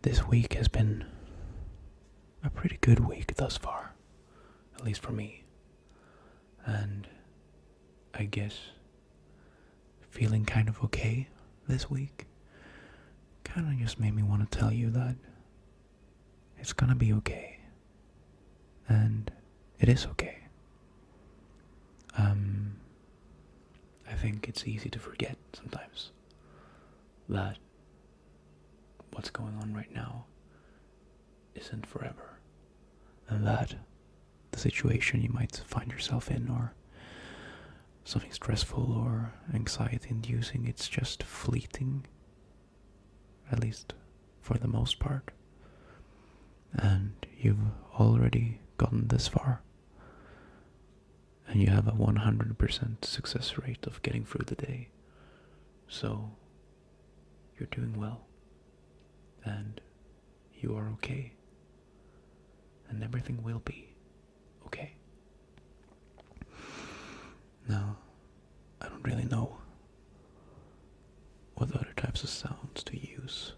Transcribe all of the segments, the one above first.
This week has been a pretty good week thus far, at least for me. And I guess feeling kind of okay this week kind of just made me want to tell you that it's gonna be okay. And it is okay. I think it's easy to forget sometimes that what's going on right now isn't forever, and that the situation you might find yourself in, or something stressful or anxiety inducing, it's just fleeting, at least for the most part. And you've already gotten this far, and you have a 100% success rate of getting through the day. So you're doing well, and you are okay, and everything will be okay. Now, I don't really know what other types of sounds to use,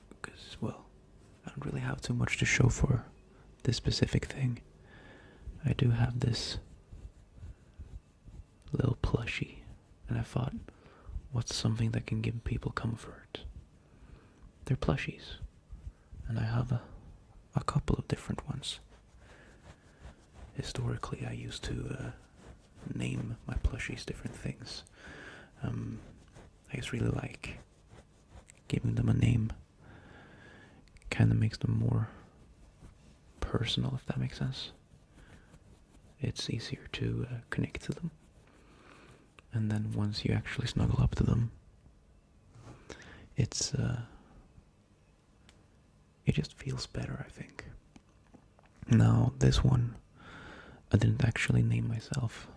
because, well, I don't really have too much to show for this specific thing. I do have this little plushie, and I thought, what's something that can give people comfort? They're plushies, and I have a couple of different ones. Historically, I used to name my plushies different things. I just really like giving them a name. Kind of makes them more personal, if that makes sense. It's easier to connect to them. And then once you actually snuggle up to them, it just feels better, I think. Now, this one, I didn't actually name myself.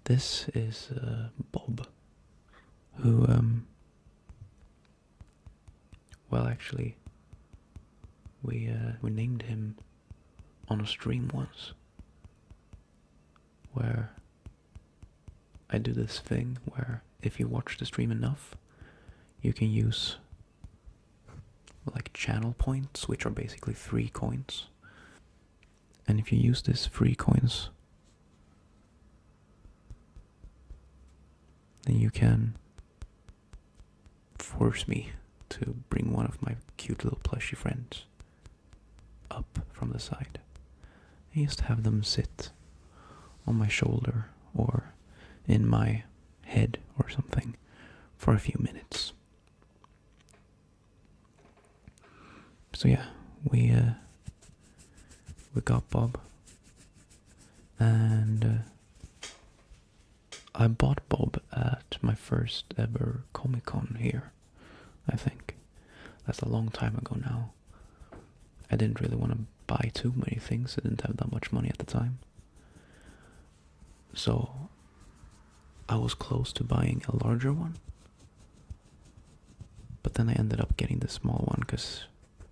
This is Bob, who, well, actually, we named him on a stream once, where I do this thing where if you watch the stream enough, you can use like channel points, which are basically free coins. And if you use these free coins, then you can force me to bring one of my cute little plushy friends up from the side. I just have them sit on my shoulder or in my head or something for a few minutes. So yeah, we got Bob, and I bought Bob at my first ever Comic-Con here, I think. That's a long time ago now. I didn't really want to buy too many things, I didn't have that much money at the time. So I was close to buying a larger one, but then I ended up getting the small one because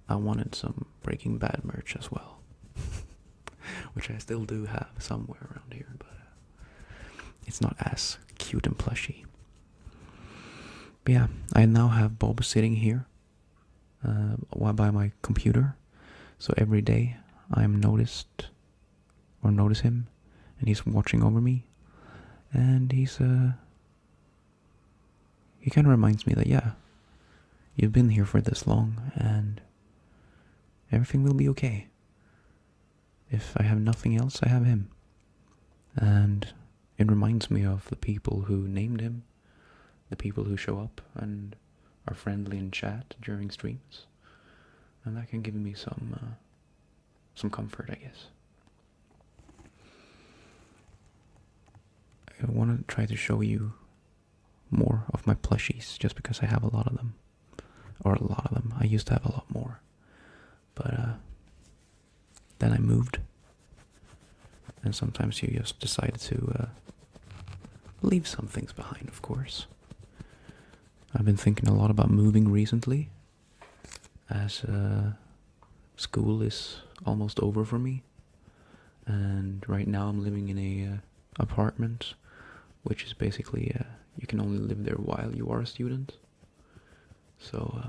I wanted some Breaking Bad merch as well. Which I still do have somewhere around here, but it's not as cute and plushy. But yeah, I now have Bob sitting here by my computer, so every day I'm notice him, and he's watching over me, and he kind of reminds me that, yeah, you've been here for this long, and everything will be okay. If I have nothing else, I have him. And it reminds me of the people who named him, the people who show up and are friendly in chat during streams. And that can give me some comfort, I guess. I want to try to show you more of my plushies, just because I have a lot of them. Or a lot of them. I used to have a lot more. But then I moved, and sometimes you just decide to leave some things behind, of course. I've been thinking a lot about moving recently, as school is almost over for me, and right now I'm living in a apartment, which is basically you can only live there while you are a student. So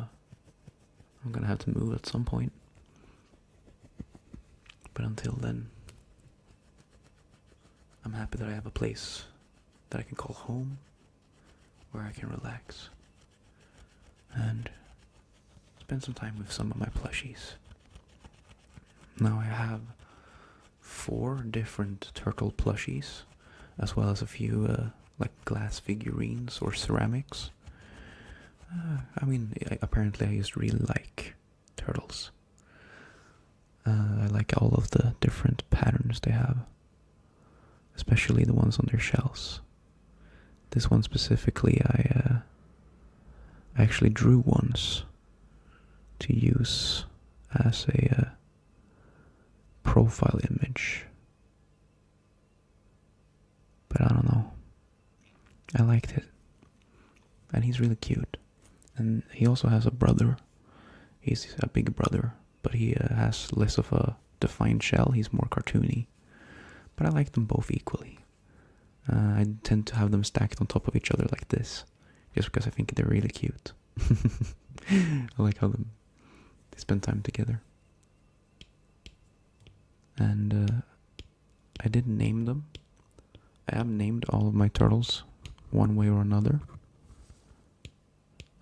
I'm gonna have to move at some point. But until then, I'm happy that I have a place that I can call home, where I can relax and spend some time with some of my plushies. Now I have 4 different turtle plushies, as well as a few like glass figurines or ceramics. Apparently I just really like turtles. I like all of the different patterns they have, especially the ones on their shells. This one specifically I actually drew once to use as a profile image. But I don't know. I liked it. And he's really cute. And he also has a brother. He's a big brother, but he has less of a defined shell. He's more cartoony. But I like them both equally. I tend to have them stacked on top of each other like this, just because I think they're really cute. I like how they spend time together. And I didn't name them. I have named all of my turtles one way or another.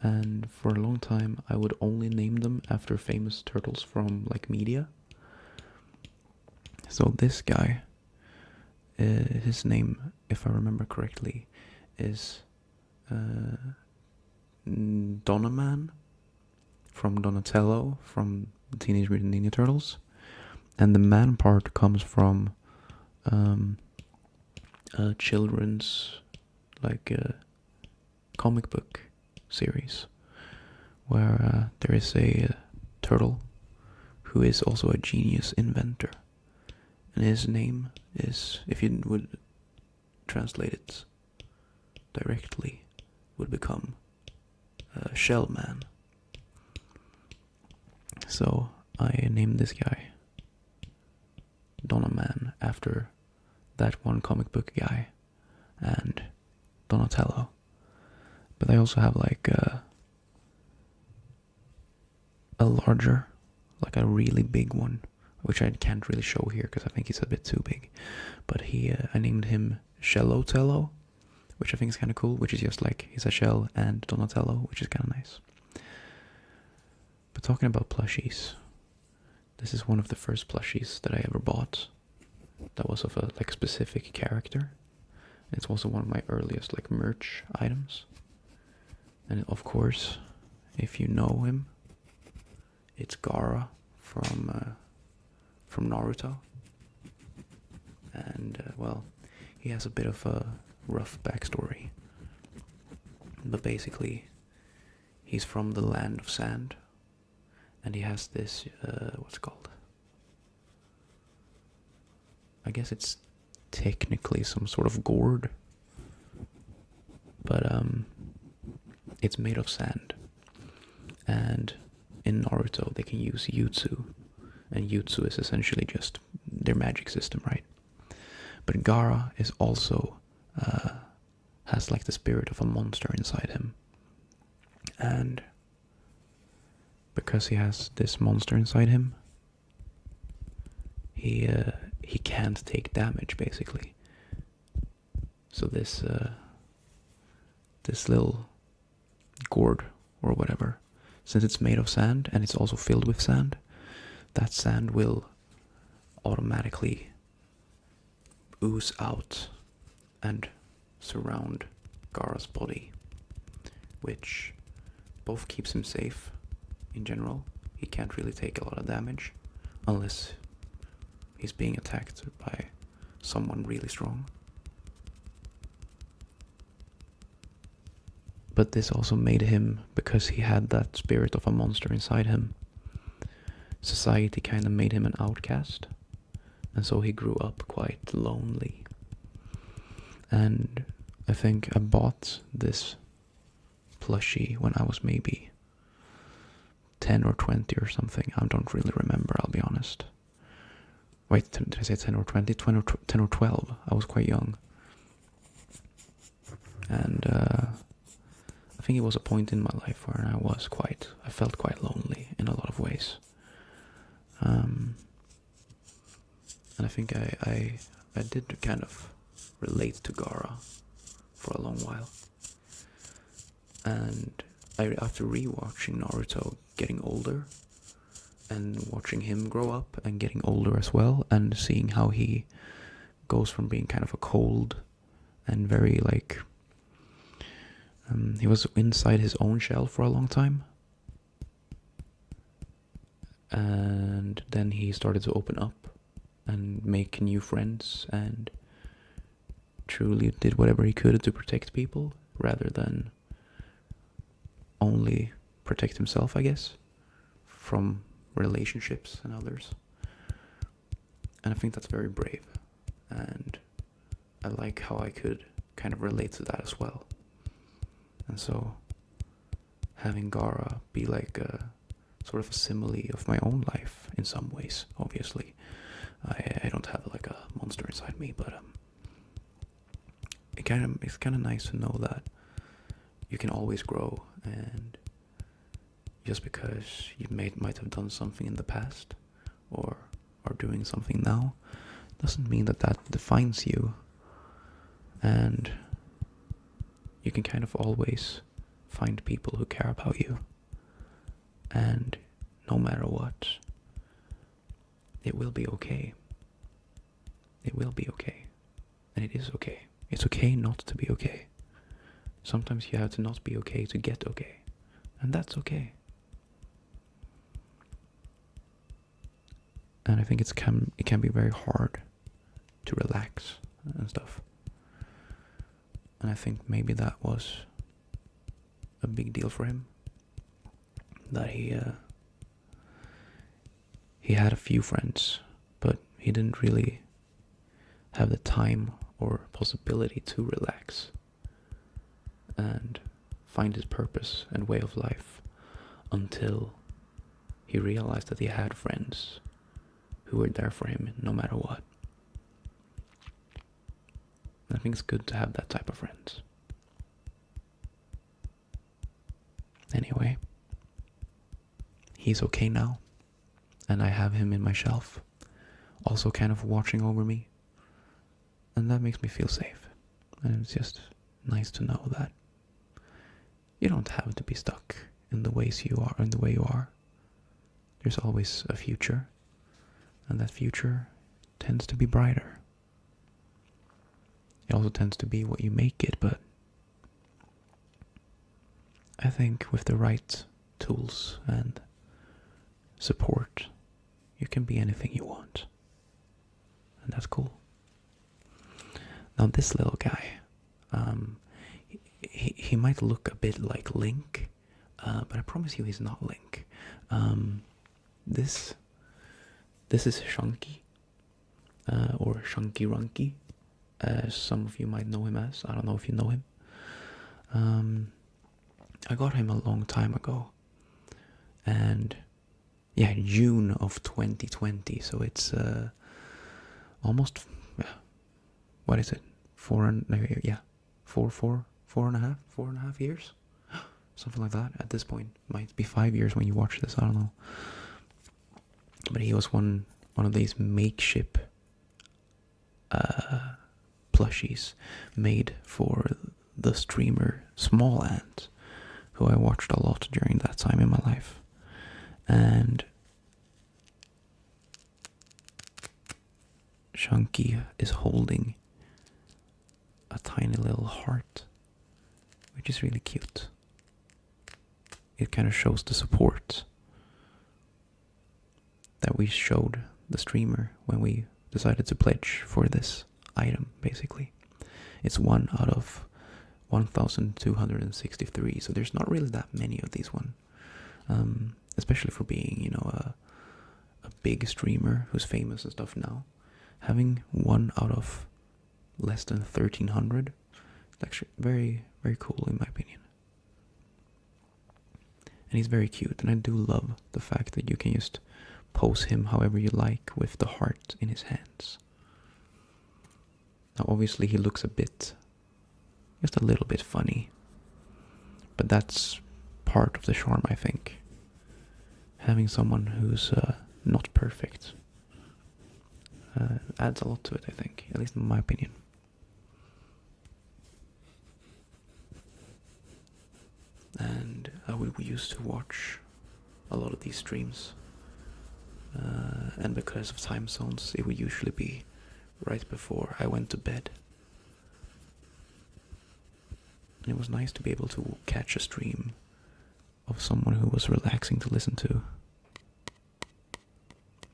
And for a long time I would only name them after famous turtles from like media. So this guy, his name, if I remember correctly, is Donoman from Donatello from the Teenage Mutant Ninja Turtles. And the man part comes from a children's comic book series where there is a turtle who is also a genius inventor, and his name is, if you would translate it directly, would become Shellman. So I named this guy Donoman after that one comic book guy and Donatello. But I also have like a larger, like a really big one, which I can't really show here because I think he's a bit too big. But I named him Shellotello, which I think is kind of cool, which is just like he's a shell and Donatello, which is kind of nice. But talking about plushies, this is one of the first plushies that I ever bought that was of a like specific character. It's also one of my earliest like merch items. And of course, if you know him, it's Gaara from Naruto. And well, he has a bit of a rough backstory. But basically, he's from the land of sand, and he has this what's it called? I guess it's technically some sort of gourd, but it's made of sand. And in Naruto they can use jutsu, and jutsu is essentially just their magic system, right? But Gaara is also has like the spirit of a monster inside him, and because he has this monster inside him, he can't take damage basically. So this little gourd or whatever, since it's made of sand and it's also filled with sand, that sand will automatically ooze out and surround Gaara's body, which both keeps him safe in general. He can't really take a lot of damage unless he's being attacked by someone really strong. But this also made him, because he had that spirit of a monster inside him, society kind of made him an outcast, and so he grew up quite lonely. And I think I bought this plushie when I was maybe 10 or 20 or something. I don't really remember, I'll be honest. Wait, did I say 10 or 20? 10 or 12. I was quite young. And I think it was a point in my life where I felt quite lonely in a ways. And I think I did kind of relate to Gaara for a long while. And after rewatching Naruto getting older and watching him grow up and getting older as well, and seeing how he goes from being kind of a cold and very like he was inside his own shell for a long time, and then he started to open up and make new friends and truly did whatever he could to protect people rather than only protect himself, I guess, from relationships and others. And I think that's very brave, and I like how I could kind of relate to that as well. And so having Gaara be like a sort of a simile of my own life in some ways, obviously. I don't have like a monster inside me, but it's kind of nice to know that you can always grow, and just because you might have done something in the past or are doing something now doesn't mean that defines you, and you can kind of always find people who care about you, and no matter what, it will be okay. It will be okay, and it is okay. It's okay not to be okay. Sometimes you have to not be okay to get okay, and that's okay. And I think it can be very hard to relax and stuff. And I think maybe that was a big deal for him, that he had a few friends, but he didn't really have the time or possibility to relax and find his purpose and way of life until he realized that he had friends who were there for him no matter what. And I think it's good to have that type of friends. Anyway, he's okay now, and I have him in my shelf, also kind of watching over me, and that makes me feel safe. And it's just nice to know that you don't have to be stuck in the ways you are, in the way you are. There's always a future, and that future tends to be brighter. It also tends to be what you make it, but I think with the right tools and support, you can be anything you want. And that's cool. Now this little guy, he might look a bit like Link, but I promise you he's not Link. This is Shunky, or Shunky Runky, as some of you might know him as. I don't know if you know him. I got him a long time ago, and yeah, June of 2020. So it's almost, what is it? 4.5 years, something like that. At this point, might be 5 years when you watch this. I don't know. But he was one of these makeshift plushies made for the streamer Small Ant, who I watched a lot during that time in my life. And Shunky is holding a tiny little heart, which is really cute. It kind of shows the support that we showed the streamer when we decided to pledge for this item, basically. It's one out of 1,263, so there's not really that many of these one. Especially for being, a big streamer who's famous and stuff now. Having one out of less than 1,300, it's actually very, very cool in my opinion. And he's very cute, and I do love the fact that you can just pose him however you like with the heart in his hands. Now obviously he looks just a little bit funny, but that's part of the charm, I think. having someone who's not perfect adds a lot to it, I think, at least in my opinion. And we used to watch a lot of these streams, and because of time zones, it would usually be right before I went to bed. And it was nice to be able to catch a stream of someone who was relaxing to listen to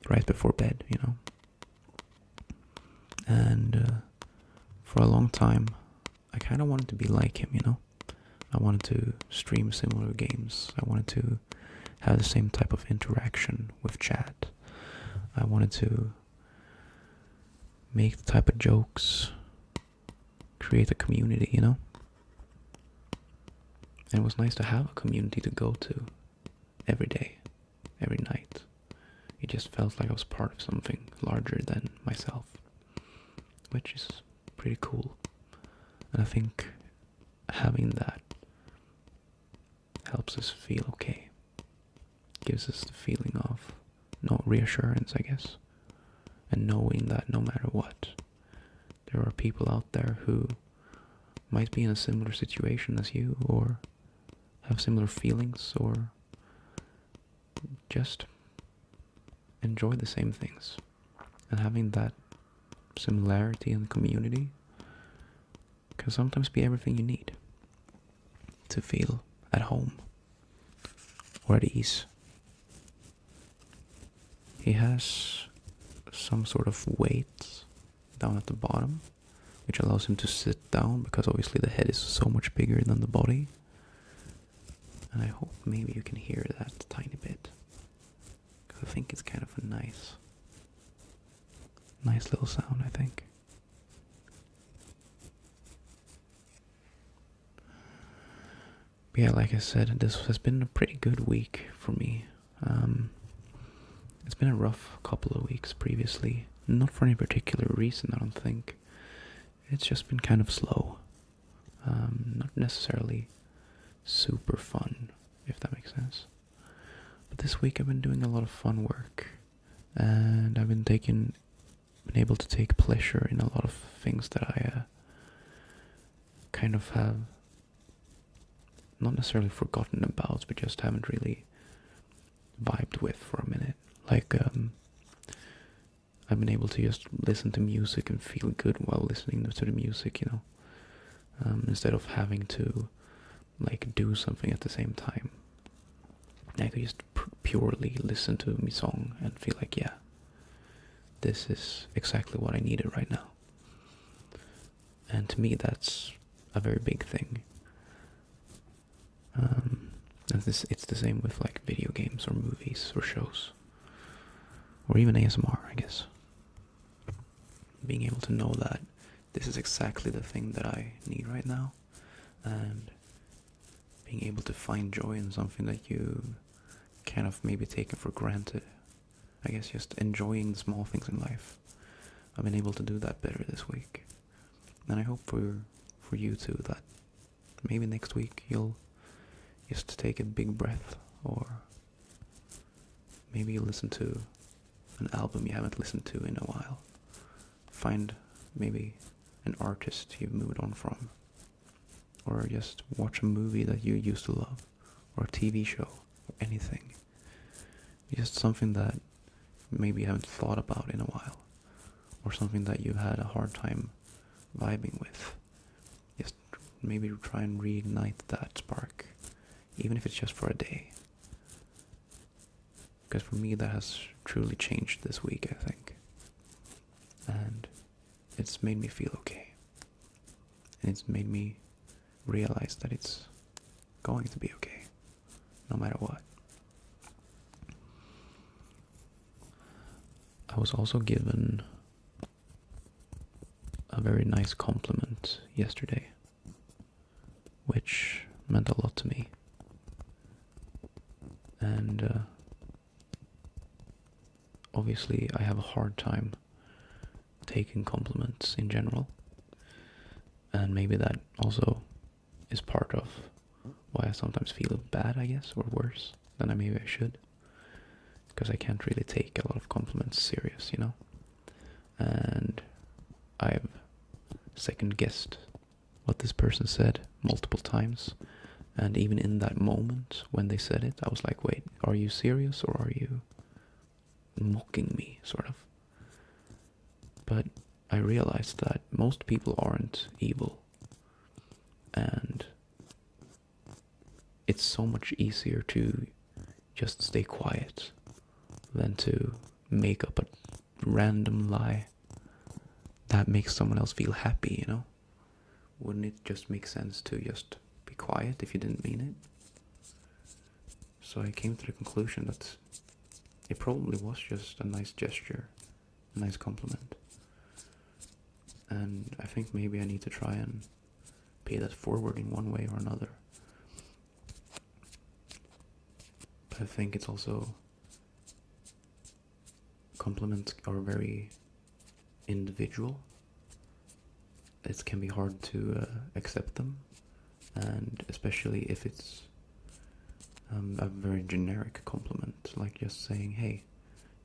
right before bed, you know. And for a long time, I kind of wanted to be like him, you know. I wanted to stream similar games. I wanted to have the same type of interaction with chat. I wanted to make the type of jokes, create a community, you know. And it was nice to have a community to go to every day, every night. It just felt like I was part of something larger than myself, which is pretty cool. And I think having that helps us feel okay. Gives us the feeling of reassurance, I guess. And knowing that no matter what, there are people out there who might be in a similar situation as you, or have similar feelings, or just enjoy the same things. And having that similarity in the community can sometimes be everything you need to feel at home or at ease. He has some sort of weight down at the bottom, which allows him to sit down, because obviously the head is so much bigger than the body. And I hope maybe you can hear that a tiny bit, because I think it's kind of a nice little sound, I think. But yeah, like I said, this has been a pretty good week for me. It's been a rough couple of weeks previously, not for any particular reason, I don't think. It's just been kind of slow. Not necessarily super fun, if that makes sense. But this week I've been doing a lot of fun work, and I've been able to take pleasure in a lot of things that I kind of have not necessarily forgotten about, but just haven't really vibed with for a minute. Like, I've been able to just listen to music and feel good while listening to the music, you know, instead of having to like do something at the same time. I could just purely listen to my song and feel like, yeah, this is exactly what I needed right now. And to me, that's a very big thing. And it's the same with like video games or movies or shows, or even ASMR, I guess. Being able to know that this is exactly the thing that I need right now, and being able to find joy in something that you kind of maybe taken for granted. I guess just enjoying the small things in life. I've been able to do that better this week. And I hope for you too, that maybe next week you'll just take a big breath, or maybe you listen to an album you haven't listened to in a while. Find maybe an artist you've moved on from, or just watch a movie that you used to love, or a TV show, or anything. Just something that maybe you haven't thought about in a while, or something that you've had a hard time vibing with. Just maybe try and reignite that spark, even if it's just for a day. Because for me, that has truly changed this week, I think. And it's made me feel okay. And it's made me realize that it's going to be okay, no matter what. I was also given a very nice compliment yesterday, which meant a lot to me. And obviously I have a hard time taking compliments in general, and maybe that also is part of why I sometimes feel bad, I guess, or worse than maybe I should. because I can't really take a lot of compliments serious, you know? And I've second guessed what this person said multiple times. And even in that moment when they said it, I was like, wait, are you serious or are you mocking me, sort of? But I realized that most people aren't evil. And it's so much easier to just stay quiet than to make up a random lie that makes someone else feel happy, you know? Wouldn't it just make sense to just be quiet if you didn't mean it? So I came to the conclusion that it probably was just a nice gesture, a nice compliment. And I think maybe I need to try and pay that forward in one way or another. But I think it's also, compliments are very individual. It can be hard to accept them, and especially if it's a very generic compliment, like just saying, hey,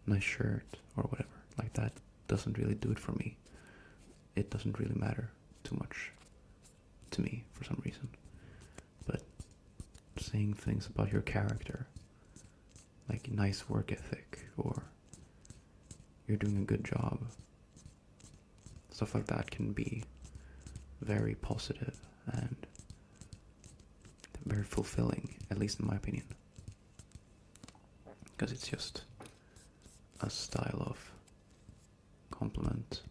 nice shirt, or whatever, like that doesn't really do it for me. It doesn't really matter too much to me for some reason. But saying things about your character, like nice work ethic, or you're doing a good job, stuff like that can be very positive and very fulfilling, at least in my opinion. Because it's just a style of compliment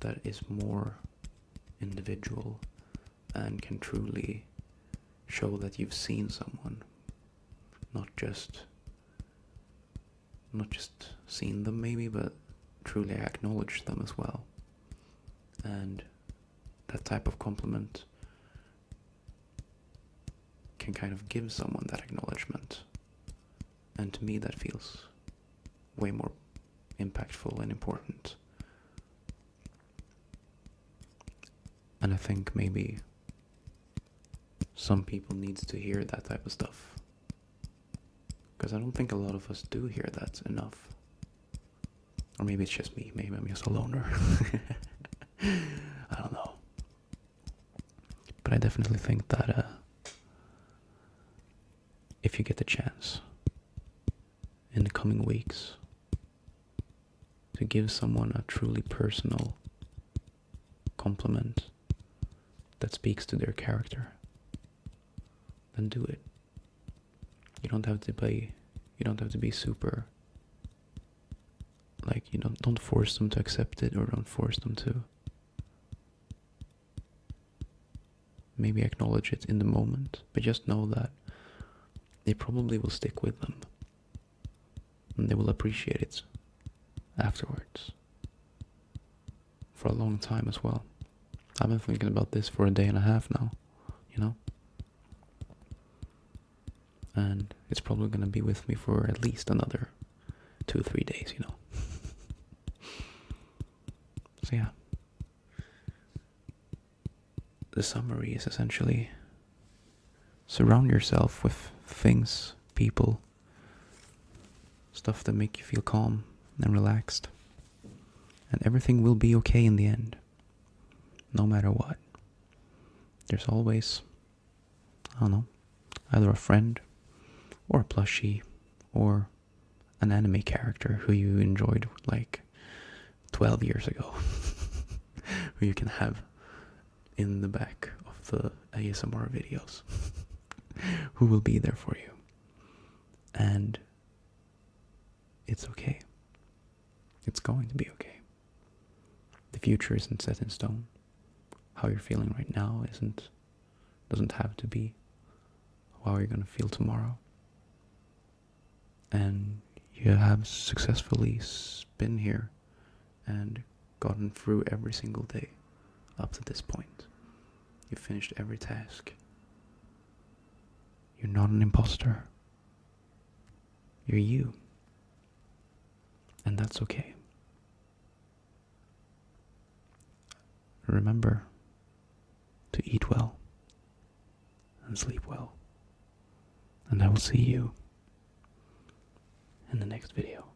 that is more individual and can truly show that you've seen someone, not just seen them maybe, but truly acknowledge them as well. And that type of compliment can kind of give someone that acknowledgement. And to me that feels way more impactful and important. And I think maybe some people needs to hear that type of stuff. Because I don't think a lot of us do hear that enough. Or maybe it's just me. Maybe I'm just a loner. I don't know. But I definitely think that if you get the chance in the coming weeks to give someone a truly personal compliment that speaks to their character, then do it. You don't have to be super, like, you don't force them to accept it, or don't force them to maybe acknowledge it in the moment, but just know that it probably will stick with them and they will appreciate it afterwards for a long time as well. I've been thinking about this for a day and a half now, you know? And it's probably going to be with me for at least another 2-3 days, you know? So yeah. The summary is essentially surround yourself with things, people, stuff that make you feel calm and relaxed. And everything will be okay in the end. No matter what. There's always, I don't know, either a friend or a plushie or an anime character who you enjoyed like 12 years ago. Who you can have in the back of the ASMR videos. Who will be there for you. And it's okay. It's going to be okay. The future isn't set in stone. How you're feeling right now doesn't have to be how you're going to feel tomorrow. And you have successfully been here and gotten through every single day up to this point. You finished every task. You're not an imposter. You're you. And that's okay. Remember to eat well and sleep well. And I will see you in the next video.